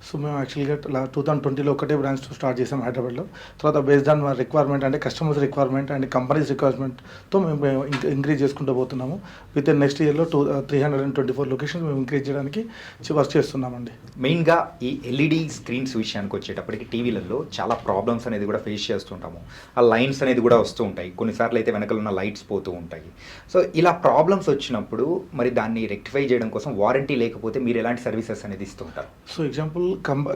So మేము యాక్చువల్గా 2020లో ఒకటే బ్రాంచ్ స్టార్ట్ చేసాం హైదరాబాద్లో. తర్వాత బేస్డ్ ఆన్ రిక్వైర్మెంట్ అంటే కస్టమర్స్ రిక్వైర్మెంట్ అండ్ కంపెనీస్ రిక్వైర్మెంట్తో మేము ఇంక్రీజ్ చేసుకుంటూ పోతున్నాము. విత్ ఇన్ నెక్స్ట్ ఇయర్లో 324 లొకేషన్స్ మేము ఇంక్రీజ్ చేయడానికి వర్క్ చేస్తున్నామండి. మెయిన్గా ఈ ఎల్ఈడి స్క్రీన్స్ విషయానికి వచ్చేటప్పటికి టీవీలలో చాలా ప్రాబ్లమ్స్ అనేది కూడా ఫేస్ చేస్తుంటాము. ఆ లైన్స్ అనేది కూడా వస్తూ ఉంటాయి, కొన్నిసార్లు అయితే వెనకాల ఉన్న లైట్స్ పోతూ ఉంటాయి. సో ఇలా ప్రాబ్లమ్స్ వచ్చినప్పుడు మరి దాన్ని రెక్టిఫై చేయడం కోసం వారంటీ లేకపోతే మీరు ఎలాంటి సర్వీసెస్ అనేది ఇస్తుంటారు? సో ఎగ్జాంపుల్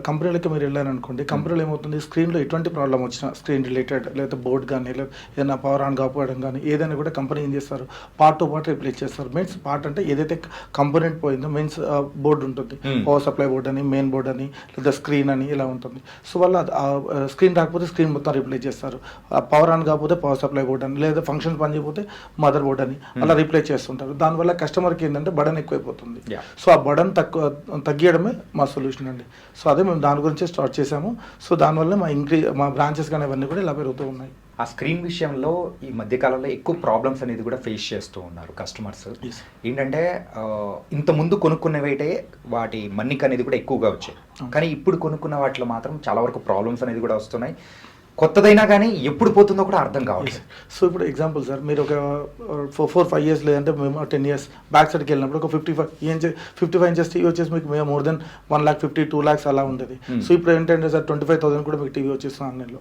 కంపెనీలకి మీరు వెళ్ళారనుకోండి, కంపెనీలో ఏమవుతుంది, స్క్రీన్లో ఎటువంటి ప్రాబ్లం వచ్చినా, స్క్రీన్ రిలేటెడ్ లేదా బోర్డ్ కానీ లేదా ఏదైనా పవర్ ఆన్ కాకపోవడం కానీ ఏదైనా కూడా కంపెనీ ఏం చేస్తారు, పార్ట్ టు పార్ట్ రిప్లేస్ చేస్తారు. మీన్స్ పార్ట్ అంటే ఏదైతే కంపోనెంట్ పోయిందో, మీన్స్ బోర్డు ఉంటుంది, పవర్ సప్లై బోర్డ్ అని, మెయిన్ బోర్డ్ అని, లేదా స్క్రీన్ అని ఇలా ఉంటుంది. సో వాళ్ళు స్క్రీన్ రాకపోతే స్క్రీన్ మొత్తం రిప్లేస్ చేస్తారు, పవర్ ఆన్ కాకపోతే పవర్ సప్లై బోర్డ్ అని, లేదా ఫంక్షన్ పని చేయకపోతే మదర్ బోర్డ్ అని అలా రిప్లేస్ చేస్తుంటారు. దానివల్ల కస్టమర్కి ఏంటంటే బడన్ ఎక్కువైపోతుంది. సో ఆ బడన్ తగ్గియడమే మా సొల్యూషన్ అండి. సో అదే మేము దాని గురించి స్టార్ట్ చేసాము. సో దానివల్ల మా బ్రాంచెస్ కానీ అవన్నీ కూడా ఇలా పెరుగుతూ ఉన్నాయి. ఆ స్క్రీన్ విషయంలో ఈ మధ్యకాలంలో ఎక్కువ ప్రాబ్లమ్స్ అనేది కూడా ఫేస్ చేస్తూ ఉన్నారు కస్టమర్స్. ఏంటంటే ఇంత ముందు కొనుక్కునేవైతే వాటి మన్నిక అనేది కూడా ఎక్కువగా వచ్చాయి, కానీ ఇప్పుడు కొనుక్కున్న వాటిలో మాత్రం చాలా వరకు ప్రాబ్లమ్స్ అనేది కూడా వస్తున్నాయి. కొత్తదైనా కానీ ఎప్పుడు పోతుందో కూడా అర్థం కావాలి. సో ఇప్పుడు ఎగ్జాంపుల్ సార్, మీరు ఒక 4-5 years లేదంటే మేము 10 years బ్యాక్ సైడ్కి వెళ్ళినప్పుడు ఒక 55 inches టీవీ వచ్చేసి మీకు మేము మోర్ దెన్ 1,50,000 2 lakhs అలా ఉండేది. సో ఇప్పుడు ఏంటంటే సార్ 25,000 కూడా మీకు టీవీ వచ్చేస్తుంది ఆన్లైన్లో.